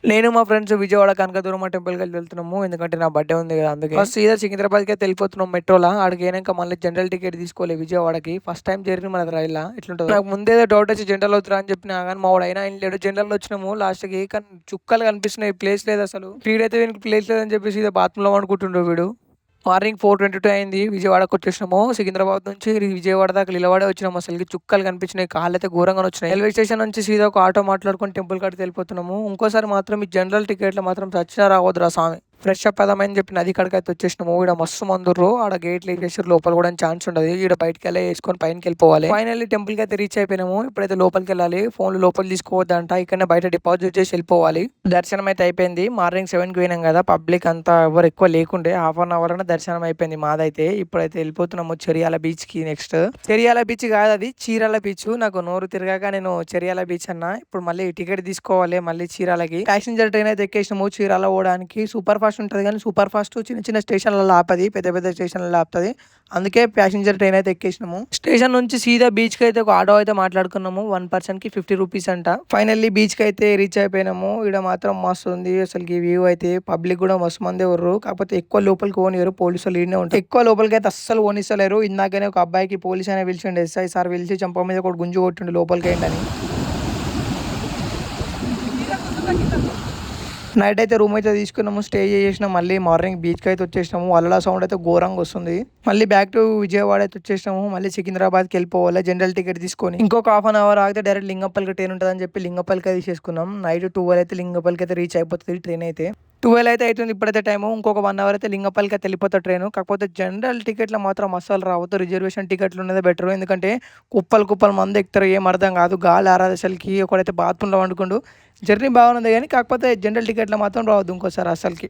నేను మా ఫ్రెండ్స్ విజయవాడ కనకదుర్గమ్మ టెంపుల్‌కి వెళ్తున్నాము. ఎందుకంటే నా బర్త్‌డే ఉంది గదా! అందుకే. ఫస్ట్ సీదా సికింద్రాబాద్‌కైతే వెళ్ళిపోతున్నాం మెట్రోలా. ఆడికెయినంక మళ్ళీ జనరల్ టికెట్ తీసుకోలే విజయవాడకి. ఫస్ట్ టైమ్ జర్నీ మనది రైల్‌ల ఎట్లుంటదో. నాకు ముందేదో డౌట్ వచ్చి జనరల్ వద్దురా అని చెప్పినా గానీ మా వాడు అయినా ఇనలేడు. జనరల్‌లో వచ్చినాము. లాస్ట్‌కి కానీ చుక్కలు కనిపిస్తున్నాయి. ప్లేస్ లేదసలు. వీడైతే వీనికి ప్లేస్ లేదని చెప్పేసి సీదా బాత్రూమ్‌లో పండుకుంటుండు వీడు. మార్నింగ్ 4:22 అయింది. విజయవాడకొచ్చేసినాము. సికింద్రాబాద్ నుంచి విజయవాడ దాకా నిలబడే వచ్చినాము. అసలకి చుక్కలు కనిపించినాయి. కాళ్ళైతే ఘోరంగానే వచ్చినాయి. రైల్వే స్టేషన్ నుంచి సీదా ఒక ఆటో మాట్లాడుకొని టెంపుల్ కాడికి వెళ్ళిపోతున్నాము. ఇంకోసారి మాత్రం ఈ జనరల్ టికెట్‌లో మాత్రం సచ్చినా రావద్దురా సామి. ఫ్రెష్ అప్ అవుదామని చెప్పి నది కాడికైతే వచ్చేసినాము. ఈడ మస్తు మందుర్రు. ఆడ గేట్లు ఎసేసిర్రు. లోపల కూడా ఛాన్స్ ఉండదు. ఈడ బయటికెళ్ళి వేసుకొని పైనకెళ్ళిపోవాలి. ఫైనల్లీ టెంపుల్‌కి అయితే రీచ్ అయిపోయినాము. ఇప్పుడైతే లోపలికెళ్ళాలి. ఫోన్‌లు లోపలికి తీసుకోవద్దంట. ఇక్కడనే బయట డిపాజిట్ చేసి వెళ్ళిపోవాలి. దర్శనం అయితే అయిపోయింది. మార్నింగ్ 7కి పోయినాం కదా! పబ్లిక్ అంతా ఎవరు ఎక్కువ లేకుండే. హాఫ్ అన్ అవర్‌లోనే దర్శనం అయిపోయింది మాదైతే. ఇప్పుడైతే వెళ్ళిపోతున్నాము చెరియాల బీచ్‌కి నెక్స్ట్. చెరియాల బీచ్ కాదది చీరాల బీచ్. నాకు నోరు తిరగాక నేను చెరియాల బీచ్ అన్నా. ఇప్పుడు మళ్ళీ టికెట్ తీసుకోవాలి మళ్ళీ చీరాలకి. ప్యాసింజర్ ట్రైన్ అయితే ఎక్కేసినాము చీరాల పోవడానికి. సూపర్ ఫాస్ట్ ఉంటది గానీ సూపర్ ఫాస్ట్ చిన్న చిన్న స్టేషన్‌లలో ఆపది. పెద్ద పెద్ద స్టేషన్‌లలో ఆపుతది. అందుకే ప్యాసింజర్ ట్రైన్ అయితే ఎక్కేసినాము. స్టేషన్ నుంచి సీదా బీచ్‌కి అయితే ఒక ఆటో అయితే మాట్లాడుకున్నాము. వన్ పర్సన్‌కి 50 రూపీస్ అంట. ఫైనల్లీ బీచ్‌కి అయితే రీచ్ అయిపోయినాము. ఈడ మాత్రం మస్తు ఉంది. అసలుకి వ్యూ అయితే పబ్లిక్ కూడా మస్తు మందే ఉర్రు. కాకపోతే ఎక్కువ లోపలికి పోనీయరు. పోలీసులు ఈడనే ఉంటారు. ఎక్కువ లోపలికి అయితే అస్సలు పోనిస్తలేరు. ఇందాకనే ఒక అబ్బాయికి పోలీస్ అయినా పిలిచిండు. ఎస్ఐ సార్ పిలిచి చంప మీద ఒకటి గుంజు కొట్టిండు లోపలికి ఏంటని. నైట్ అయితే రూమ్ అయితే తీసుకున్నాము. స్టే చేసేసినాం. మళ్ళీ మార్నింగ్ బీచ్‌కి అయితే వచ్చేసినాము. అలల సౌండ్ అయితే ఘోరంగా వస్తుంది. మళ్ళీ బ్యాక్ టు విజయవాడ అయితే వచ్చేసినాము. మళ్ళీ సికింద్రాబాద్‌కి వెళ్ళిపోవాలి జనరల్ టికెట్ తీసుకొని. ఇంకొక హాఫ్ అన్ అవర్ ఆగితే డైరెక్ట్ లింగంపల్లికి ట్రైన్ ఉంటదని చెప్పి లింగంపల్లికి తీసేసుకున్నాం. నైట్ 12 అయితే లింగంపల్లికి అయితే రీచ్ అయిపోతది ట్రైన్ అయితే. 12 అయితే అయితుంది ఇప్పుడైతే టైము. ఇంకొక 1 అవర్ అయితే లింగంపల్లికి అయితే వెళ్ళిపోతది ట్రైను. కాకపోతే జనరల్ టికెట్‌లో మాత్రం అస్సలు రావద్దు. రిజర్వేషన్ టికెట్లు ఉన్నదే బెటరు. ఎందుకంటే కుప్పలు కుప్పలు మంది ఎక్కుతారు. ఏం అర్థం కాదు. గాలి ఆరాదు అసలకి. ఒకడైతే బాత్రూమ్‌లో పండుకుండు. జర్నీ బాగుంది గానీ కాకపోతే జనరల్ టికెట్‌లో మాత్రం రావద్దు ఇంకోసారి అస్సలకి.